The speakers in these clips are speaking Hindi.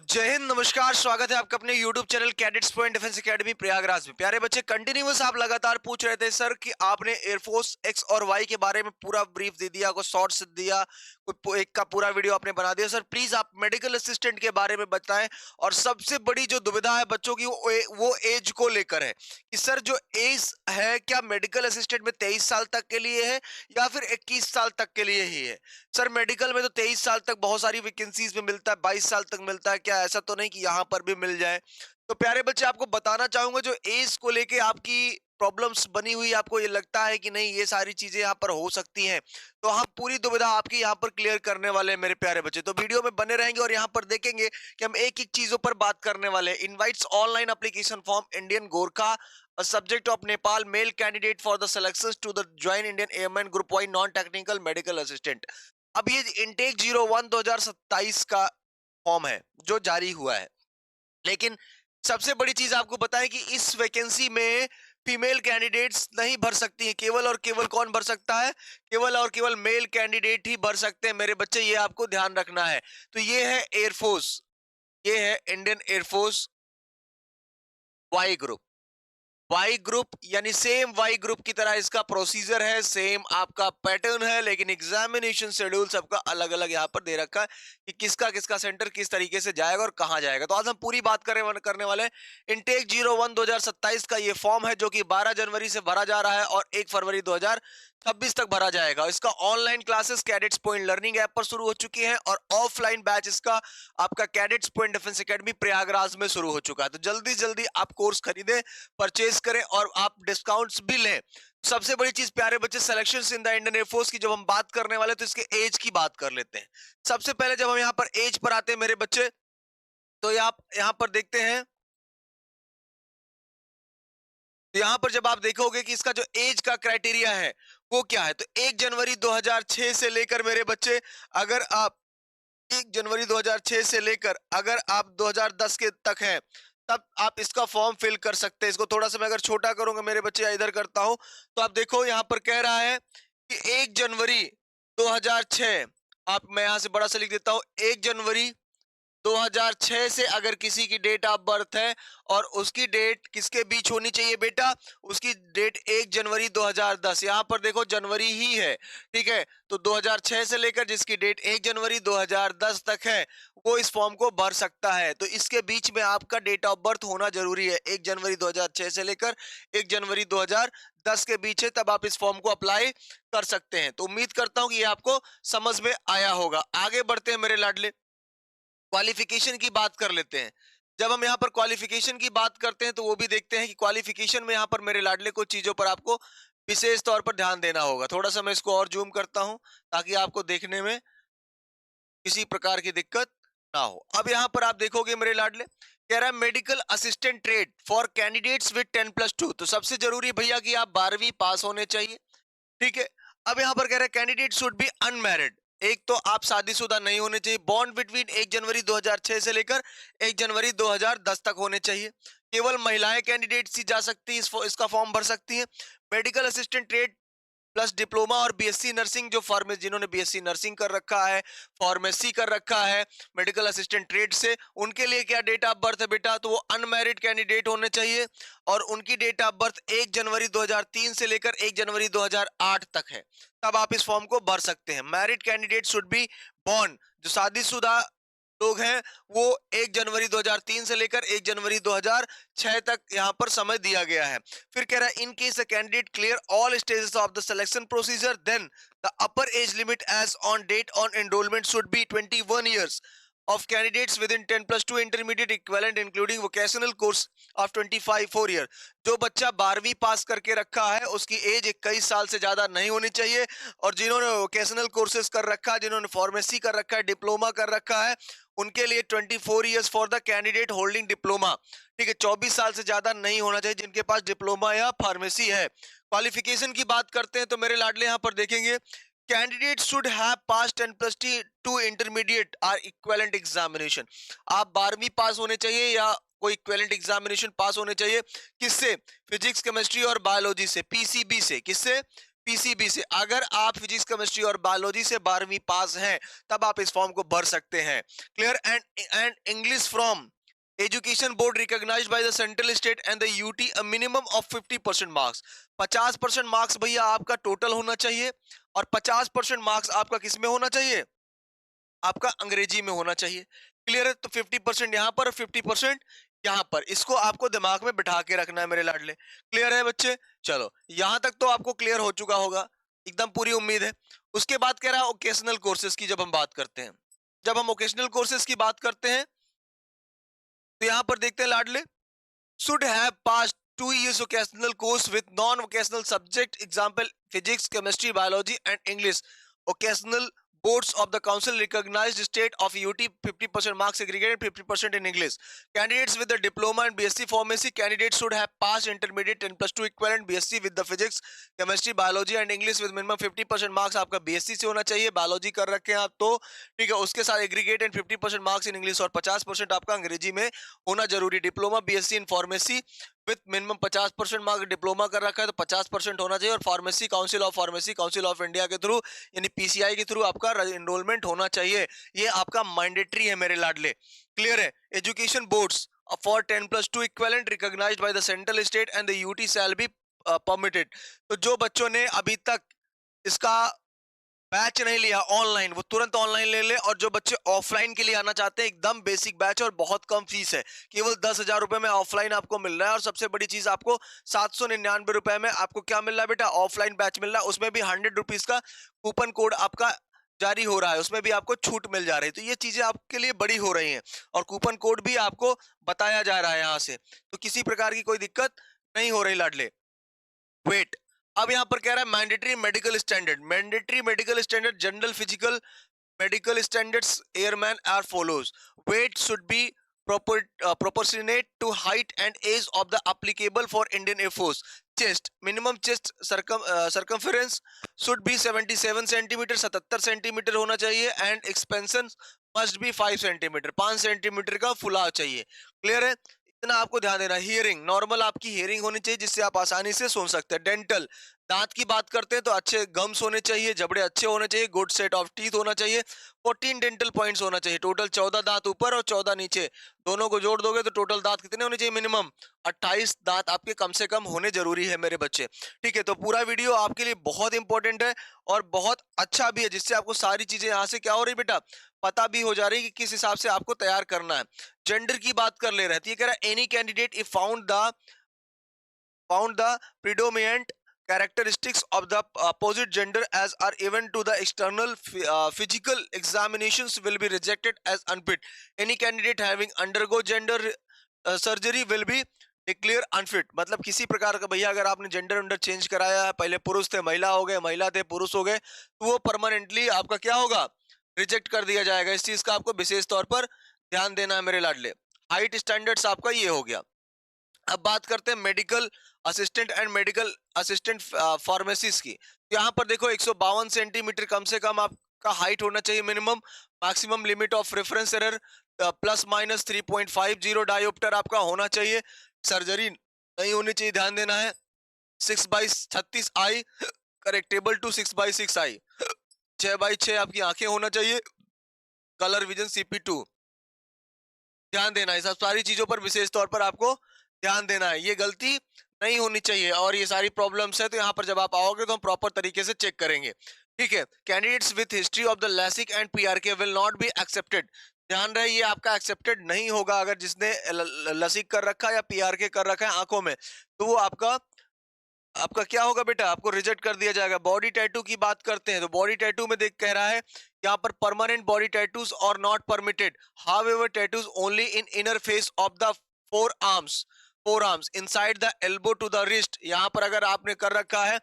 जय हिंद, नमस्कार। स्वागत है आपका अपने YouTube channel cadets point defence academy Prayagraj में। प्यारे बच्चे, कंटिन्यूअस आप लगातार पूछ रहे थे सर कि आपने एयरफोर्स एक्स और वाई के बारे में पूरा ब्रीफ दे दिया, कोई शॉर्ट्स दिया, कोई एक का पूरा वीडियो आपने बना दिया। सर प्लीज आप मेडिकल असिस्टेंट के बारे में बताएं। और सबसे बड़ी जो दुविधा है बच्चों की वो एज को लेकर है कि सर जो एज है क्या मेडिकल असिस्टेंट में 23 साल तक के लिए है या फिर 21 साल तक के लिए ही है। सर मेडिकल में तो 23 साल तक बहुत सारी वैकेंसीज में मिलता है, 22 साल तक मिलता है, क्या ऐसा तो नहीं कि यहाँ पर भी मिल जाए। तो प्यारे बच्चे, आपको बताना चाहूंगा जो एज को लेके आपकी प्रॉब्लम्स बनी हुई, आपको ये लगता है कि नहीं ये सारी चीजें यहाँ पर हो सकती हैं, तो हम पूरी दुविधा आपकी यहाँ पर क्लियर करने वाले हैं मेरे प्यारे बच्चे। तो वीडियो में बने रहेंगे और यहाँ पर देखेंगे कि हम एक एक चीजों पर बात करने वाले हैं। Invites online application form Indian Gorkha subject of Nepal male candidate for the selection to the join Indian airman group Y non technical medical assistant. अब ये इनटेक 01 2027 का फॉर्म है जो जारी हुआ है। लेकिन सबसे बड़ी चीज आपको बताएं कि इस वैकेंसी में फीमेल कैंडिडेट्स नहीं भर सकती हैं। केवल और केवल कौन भर सकता है? केवल और केवल मेल कैंडिडेट ही भर सकते हैं मेरे बच्चे, ये आपको ध्यान रखना है। तो ये है एयरफोर्स, ये है Indian air force Y group. Y group यानी सेम वाई ग्रुप की तरह इसका प्रोसीजर है, सेम आपका पैटर्न है, लेकिन एग्जामिनेशन शेड्यूल सबका अलग अलग यहाँ पर दे रखा है कि किसका किसका सेंटर किस तरीके से जाएगा और कहाँ जाएगा। तो आज हम पूरी बात करने वाले हैं। इनटेक 01 2027 का ये फॉर्म है जो कि 12 जनवरी से भरा जा रहा है और 1 फरवरी 2026 तक भरा जाएगा। इसका online classes cadets point learning app पर शुरू हो चुकी हैं और ऑफलाइन बैच इसका आपका cadets point defence academy Prayagraj में शुरू हो चुका है। तो जल्दी जल्दी आप कोर्स खरीदें, परचेज करें और आप डिस्काउंट्स भी लें। सबसे बड़ी चीज प्यारे बच्चे, selections in the Indian air force की जब हम बात करने वाले तो इसके एज की बात कर लेते हैं। सबसे पहले जब हम यहाँ पर एज पर आते हैं मेरे बच्चे, तो आप यहाँ पर देखते हैं, तो यहाँ पर जब आप देखोगे कि इसका जो एज का क्राइटेरिया है वो क्या है, तो 1 जनवरी 2006 से लेकर मेरे बच्चे, अगर आप 1 जनवरी 2006 से लेकर अगर आप 2010 के तक हैं, तब आप इसका फॉर्म फिल कर सकते हैं। इसको थोड़ा सा मैं अगर छोटा करूंगा मेरे बच्चे, या इधर करता हूं, तो आप देखो यहाँ पर कह रहा है कि 1 जनवरी 2006, आप मैं यहां से बड़ा सा लिख देता हूं, 1 जनवरी 2006 से अगर किसी की डेट ऑफ बर्थ है और उसकी डेट किसके बीच होनी चाहिए बेटा, उसकी डेट 1 जनवरी 2010, यहां पर देखो जनवरी ही है, ठीक है। तो 2006 से लेकर जिसकी डेट 1 जनवरी 2010 तक है वो इस फॉर्म को भर सकता है। तो इसके बीच में आपका डेट ऑफ बर्थ होना जरूरी है, 1 जनवरी 2006 से लेकर 1 जनवरी 2010 के बीच है, तब आप इस फॉर्म को अप्लाई कर सकते हैं। तो उम्मीद करता हूं कि ये आपको समझ में आया होगा। आगे बढ़ते हैं मेरे लाडले, क्वालिफिकेशन की बात कर लेते हैं। जब हम यहाँ पर क्वालिफिकेशन की बात करते हैं तो वो भी देखते हैं कि क्वालिफिकेशन में यहाँ पर मेरे लाडले कुछ चीजों पर आपको विशेष तौर पर ध्यान देना होगा। थोड़ा सा मैं इसको और जूम करता हूं ताकि आपको देखने में किसी प्रकार की दिक्कत ना हो। अब यहाँ पर आप देखोगे मेरे लाडले, कह रहा है medical assistant trade for candidates with 10+2। तो सबसे जरूरी भैया कि आप 12वीं पास होने चाहिए, ठीक है। अब यहाँ पर कह रहा है कैंडिडेट शुड बी अनमैरिड, एक तो आप शादीशुदा नहीं होने चाहिए। बॉर्न बिटवीन 1 जनवरी 2006 से लेकर 1 जनवरी 2010 तक होने चाहिए। केवल महिलाएं कैंडिडेट ही जा सकती है, इसका फॉर्म भर सकती हैं। Medical assistant trade plus diploma और बीएससी नर्सिंग, जो फार्मेसी जिन्होंने बीएससी नर्सिंग कर रखा है, फार्मेसी कर रखा है मेडिकल असिस्टेंट ट्रेड से, उनके लिए क्या डेट ऑफ बर्थ है बेटा, तो वो अनमैरिड कैंडिडेट होने चाहिए और उनकी डेट ऑफ बर्थ 1 जनवरी 2003 से लेकर 1 जनवरी 2008 तक है, तब आप इस फॉर्म को भर सकते हैं। Married candidate should be born, जो शादीशुदा लोग हैं वो 1 जनवरी 2003 से लेकर 1 जनवरी 2006 तक यहाँ पर समय दिया गया है। फिर कह रहा है in case a candidate clear all stages of the selection procedure then the upper age limit age on date on enrolment should be 21 years of candidates within 10+2 intermediate equivalent including vocational course of 25 4 year। जो बच्चा 12वीं पास करके रखा है उसकी एज 21 साल से ज्यादा नहीं होनी चाहिए, और जिन्होंने वोकेशनल कोर्सेज कर रखा है, जिन्होंने फार्मेसी कर रखा है, डिप्लोमा कर रखा है, उनके लिए 24 years for the candidate holding diploma, ठीक है। 24 साल से ज्यादा नहीं होना चाहिए जिनके पास डिप्लोमा या फार्मेसी है। क्वालिफिकेशन की बात करते हैं तो मेरे लाडले यहाँ पर देखेंगे, candidate should have pass 10+2 intermediate or equivalent examination. आप 12वीं पास होने चाहिए या कोई इक्विवेलेंट एग्जामिनेशन पास होने चाहिए। किससे? फिजिक्स, केमिस्ट्री और बायोलॉजी से, पीसीबी से। किससे? पीसीबी से। अगर आप फिजिक्स, केमिस्ट्री और बायोलॉजी से 12वीं पास हैं, तब आप इस फॉर्म को भर सकते हैं। Clear? And English from education board recognised by the central state and the UT a minimum of 50% marks. 50% marks भैया आपका टोटल होना चाहिए, और 50% मार्क्स आपका किस में होना चाहिए? आपका अंग्रेजी में होना चाहिए। क्लियर है? तो 50% यहाँ पर और 50% यहाँ पर, इसको आपको दिमाग में बिठा के रखना है मेरे लाडले। क्लियर है बच्चे? चलो, यहाँ तक तो आपको क्लियर हो चुका होगा, एकदम पूरी उम्मीद है। उसके बाद कह रहा है ओकेशनल कोर्सेज की जब हम बात करते हैं, जब हम ओकेशनल कोर्सेज की बात करते हैं, तो यहाँ पर देखते हैं लाडले, should have passed 2 years vocational course with non-vocational subject, example physics, chemistry, biology and English. Vocational boards of the council recognized state of UT 50% marks segregated, 50% in English. Candidates with the diploma and BSc pharmacy candidates should have passed intermediate 10+2 equivalent BSc with the physics, chemistry, biology and English with minimum 50% marks आपका BSc से होना चाहिए, biology कर रखे हैं आप तो ठीक है, उसके साथ aggregate and 50% marks in English और 50% आपका अंग्रेजी में होना जरूरी। Diploma BSc in pharmacy with minimum 50% mark, diploma कर रखा है तो 50% होना चाहिए, और फार्मेसी काउंसिल ऑफ इंडिया के थ्रू यानी पीसीआई के थ्रू आपका एनरोलमेंट होना चाहिए। ये आपका मैंडेटरी है मेरे लाडले। क्लियर है? Education boards for 10+2 equivalent recognised by the central state and the UT shall be permitted. तो जो बच्चों ने अभी तक इसका बैच नहीं लिया ऑनलाइन, वो तुरंत ऑनलाइन ले ले, और जो बच्चे ऑफलाइन के लिए आना चाहते हैं, एकदम बेसिक बैच और बहुत कम फीस है, केवल 10,000 रुपए में ऑफलाइन आपको मिल रहा है। और सबसे बड़ी चीज, आपको 799 रुपए में आपको क्या मिल रहा है बेटा? ऑफलाइन बैच मिल रहा है, उसमें भी 100 रुपीज का कूपन कोड आपका जारी हो रहा है, उसमें भी आपको छूट मिल जा रही है। तो ये चीजें आपके लिए बड़ी हो रही हैं, और कूपन कोड भी आपको बताया जा रहा है यहाँ से, तो किसी प्रकार की कोई दिक्कत नहीं हो रही लाडले। वेट, अब यहां पर कह रहा है mandatory medical standard general physical medical standards airman are follows. Weight should be proportionate to height and age of the applicable for Indian Air Force. Chest, minimum chest circumference should be 77 centimetre, 77 centimetre होना चाहिए, and expansion must be 5 centimetre, 5 centimetre का फुलाव चाहिए। क्लियर है? इतना आपको ध्यान देना। हियरिंग, नॉर्मल आपकी हियरिंग होनी चाहिए जिससे आप आसानी से सुन सकते हैं। डेंटल, दांत की बात करते हैं तो अच्छे गम्स होने चाहिए, जबड़े अच्छे होने चाहिए, गुड सेट ऑफ टीथ होना चाहिए, 14 डेंटल पॉइंट्स होना चाहिए, टोटल 14 दांत ऊपर और 14 नीचे, दोनों को जोड़ दोगे तो टोटल दांत कितने होने चाहिए? मिनिमम 28 दांत आपके कम से कम होने जरूरी है मेरे बच्चे। ठीक है, तो पूरा वीडियो आपके लिए बहुत इंपॉर्टेंट है और बहुत अच्छा भी है, जिससे आपको सारी चीजें यहाँ से क्या हो रही बेटा, पता भी हो जा रही है कि किस हिसाब से आपको तैयार करना है। जेंडर की बात कर ले रहे थे, ये कह रहा है any candidate if found the predominant characteristics of the opposite gender as are even to the external physical examinations will be rejected as unfit. Any candidate having undergo gender surgery will be declare unfit. मतलब किसी प्रकार का भैया अगर आपने जेंडर अंडर चेंज कराया है, पहले पुरुष थे महिला हो गए, महिला थे पुरुष हो गए, तो वो परमानेंटली आपका क्या होगा? रिजेक्ट कर दिया जाएगा। इस चीज का आपको विशेष तौर पर ध्यान देना है मेरे लाडले। हाइट स्टैंडर्ड्स आपका ये हो गया। अब बात करते हैं medical assistant and medical assistant pharmacist की। तो यहाँ पर देखो 152 सेंटीमीटर कम से कम आपका हाइट होना चाहिए minimum. Maximum limit of reference error plus minus 3.50 dioptre आपका होना चाहिए। सर्जरी नहीं होनी चाहिए, ध्यान देना है। 6/36 आई करेक्टेबल टू 6/6 आई, 6/6 आपकी आंखें होना चाहिए। कलर विजन CP2, ध्यान देना है। सब सारी चीजों पर विशेष तौर पर आपको ध्यान देना है, ये गलती नहीं होनी चाहिए। और ये सारी प्रॉब्लम्स है तो यहाँ पर जब आप आओगे तो हम प्रॉपर तरीके से चेक करेंगे। ठीक है, candidates with history of the LASIK and PRK will not be accepted. ध्यान रहे, ये आपका एक्सेप्टेड नहीं होगा अगर जिसने लसिक कर रखा है या PRK कर रखा है आंखों में, तो वो आपका आपका क्या होगा बेटा? आपको रिजेक्ट कर दिया जाएगा। बॉडी टैटू की बात करते हैं तो बॉडी टैटू में देख कह रहा है यहाँ पर permanent body tattoos are not permitted, however tattoos only in inner face of the forearms inside the elbow to the wrist. यहाँ पर अगर आपने कर रखा है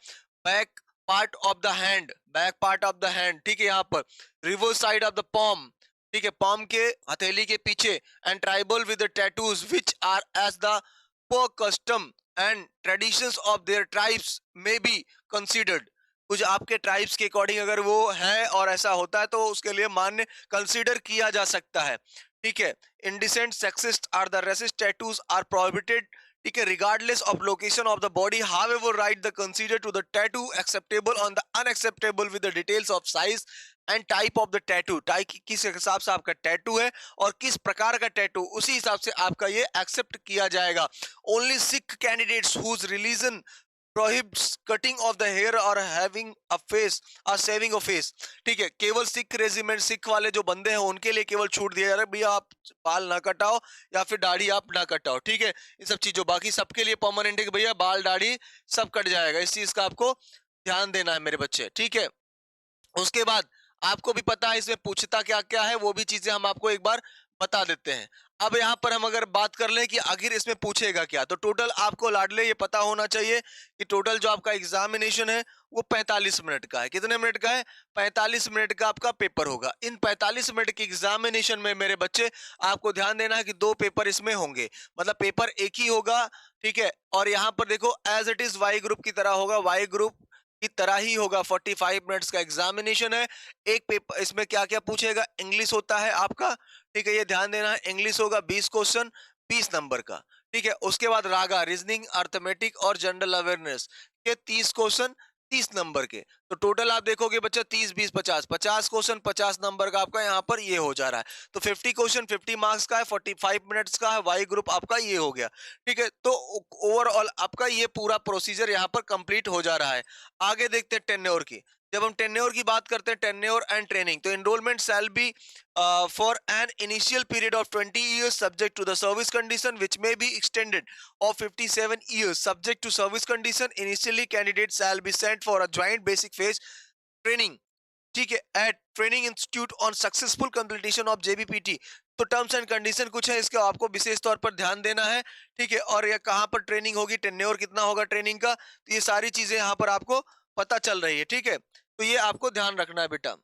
back part of the hand, back part of the hand, ठीक है, यहाँ पर reverse side of the palm, ठीक है, पॉम के हथेली के पीछे, and tribal with the tattoos which are as the per custom and traditions of their tribes may be considered। कुछ आपके ट्राइब्स के अकॉर्डिंग अगर वो है और ऐसा होता है तो उसके लिए मान्य कंसीडर किया जा सकता है। ठीक है, indecent sexist or the racist tattoos are prohibited ठीक है, regardless of location of the body, however right the consider to the tattoo acceptable on the unacceptable with the details of size and type of the tattoo, किस हिसाब से आपका टैटू है और किस प्रकार का टैटू, उसी हिसाब से आपका ये एक्सेप्ट किया जाएगा। Only Sikh candidates whose religion prohibits cutting of the hair or having a face or saving a face। ठीक है, केवल सिख रेजिमेंट, सिख वाले जो बंदे हैं उनके लिए केवल छूट दिया जा रहा है, भैया आप बाल ना कटाओ या फिर दाढ़ी आप ना कटाओ। ठीक है, इन सब चीजों, बाकी सबके लिए परमानेंट है कि भैया बाल दाढ़ी सब कट जाएगा। इस चीज का आपको ध्यान देना है मेरे बच्चे। ठीक है, उसके बाद आपको भी पता है इसमें पूछता क्या क्या है, वो भी चीजें हम आपको एक बार बता देते हैं। अब यहाँ पर हम अगर बात कर लें कि आखिर इसमें पूछेगा क्या, तो टोटल आपको लाडले ये पता होना चाहिए कि टोटल जो आपका एग्जामिनेशन है वो 45 मिनट का है। कितने मिनट का है? 45 मिनट का आपका पेपर होगा। इन 45 मिनट के एग्जामिनेशन में मेरे बच्चे आपको ध्यान देना है कि 2 पेपर इसमें होंगे, मतलब पेपर एक ही होगा। ठीक है, और यहाँ पर देखो as it is Y group की तरह होगा, वाई ग्रुप की तरह ही होगा। 45 मिनट्स का एग्जामिनेशन है। एक पेपर इसमें क्या क्या पूछेगा, इंग्लिश होता है आपका। ठीक है, ये ध्यान देना है, इंग्लिश होगा 20 क्वेश्चन 20 नंबर का। ठीक है, उसके बाद रागा, रीजनिंग, अर्थमेटिक और जनरल अवेयरनेस के 30 क्वेश्चन 30 नंबर के। तो टोटल आप देखोगे बच्चा 30 20 50 50 क्वेश्चन 50 नंबर का आपका यहाँ पर ये हो जा रहा है। तो 50 क्वेश्चन 50 मार्क्स का है, 45 मिनट्स का है, वाई ग्रुप आपका ये हो गया। ठीक है, तो ओवरऑल आपका ये पूरा प्रोसीजर यहाँ पर कंप्लीट हो जा रहा है। आगे देखते हैं टेन्योर की। जब हम टेन्योर की बात करते हैं, टेन्योर एंड ट्रेनिंग, तो enrolment shall be for an initial period of 20 years subject to the service condition which may be extended of 57 years subject to service condition। initially candidates shall be sent for a joint basic phase training। ठीक है, at training institute on successful completion of JBPT. तो टर्म्स एंड कंडीशन कुछ है, इसका आपको विशेष तौर पर ध्यान देना है। ठीक है, और ये कहाँ पर ट्रेनिंग होगी, टेन्योर कितना होगा ट्रेनिंग का, तो ये सारी चीजें यहाँ पर आपको पता चल रही है। ठीक है, तो ये आपको ध्यान रखना है बेटा।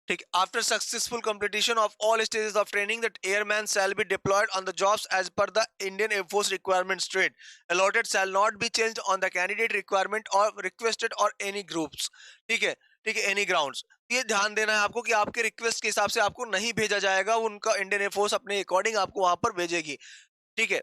ठीक, after successful completion of all stages of training that airman shall be deployed on the jobs as per the Indian air force requirement straight allotted shall not be changed on the candidate requirement or requested or any groups. ठीक है, ठीक है, एनी ग्राउंड्स। ये ध्यान देना है आपको कि आपके रिक्वेस्ट के हिसाब से आपको नहीं भेजा जाएगा, उनका इंडियन एयरफोर्स अपने अकॉर्डिंग आपको वहां पर भेजेगी। ठीक है,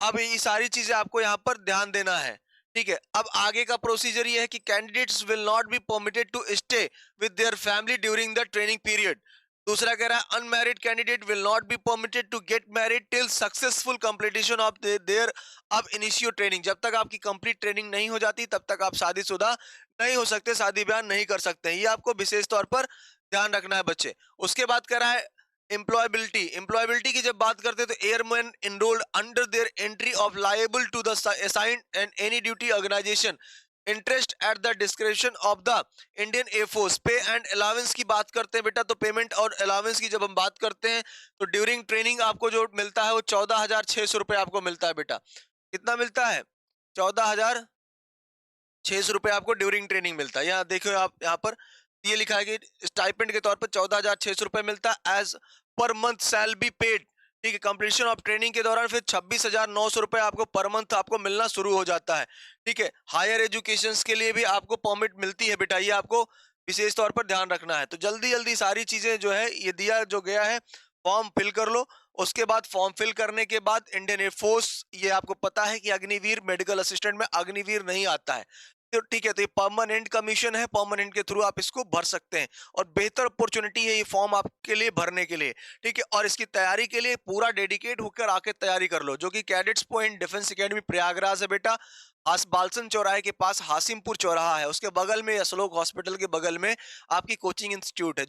अब ये सारी चीजें आपको यहाँ पर ध्यान देना है। ठीक है, अब आगे का प्रोसीजर ये है कि candidates will not be permitted to stay with their family during the training period. दूसरा कह रहा है unmarried candidate will not be permitted to get married till successful completion of their ab initio training. जब तक आपकी कंप्लीट ट्रेनिंग नहीं हो जाती तब तक आप शादीशुदा नहीं हो सकते, शादी ब्याह नहीं कर सकते। ये आपको विशेष तौर पर ध्यान रखना है बच्चे। उसके बाद कह रहा है एम्प्लॉयबिलिटी। एम्प्लॉयबिलिटी की जब बात करते हैं तो airman enrolled under their entry of liable to the assigned and any duty organisation interest at the description of the Indian air force. Pay and allowance की बात करते हैं बेटा, तो पेमेंट और अलावेंस की जब हम बात करते हैं तो ड्यूरिंग ट्रेनिंग आपको जो मिलता है वो 14,600 रुपए आपको मिलता है बेटा। कितना मिलता है? 14,600 रुपए आपको ड्यूरिंग ट्रेनिंग मिलता है। यहाँ देखो आप, यहाँ पर ये लिखा है कि स्टाइपेंड के तौर पर 14,600 रुपए मिलता है as per month shall be paid. ठीक है, कंप्लीशन ऑफ ट्रेनिंग के दौरान फिर 26,900 रुपए आपको पर मंथ आपको मिलना शुरू हो जाता है। ठीक है, हायर एजुकेशन के लिए भी आपको परमिट मिलती है बेटा, ये आपको विशेष तौर पर ध्यान रखना है। तो जल्दी जल्दी सारी चीजें जो है ये दिया जो गया है, फॉर्म फिल कर लो। उसके बाद फॉर्म फिल करने के बाद इंडियन एयरफोर्स, ये आपको पता है कि अग्निवीर मेडिकल असिस्टेंट में अग्निवीर नहीं आता है। तो ठीक है, तो ये परमानेंट कमीशन है, परमानेंट के थ्रू आप इसको भर सकते हैं और बेहतर अपॉर्चुनिटी है ये फॉर्म आपके लिए भरने के लिए। ठीक है, और इसकी तैयारी के लिए पूरा डेडिकेट होकर आके तैयारी कर लो, जो कि cadets point defence academy Prayagraj है बेटा। बालसन चौराहे के पास हासिमपुर चौराहा है, उसके बगल में अशोक हॉस्पिटल के बगल में आपकी कोचिंग इंस्टीट्यूट है।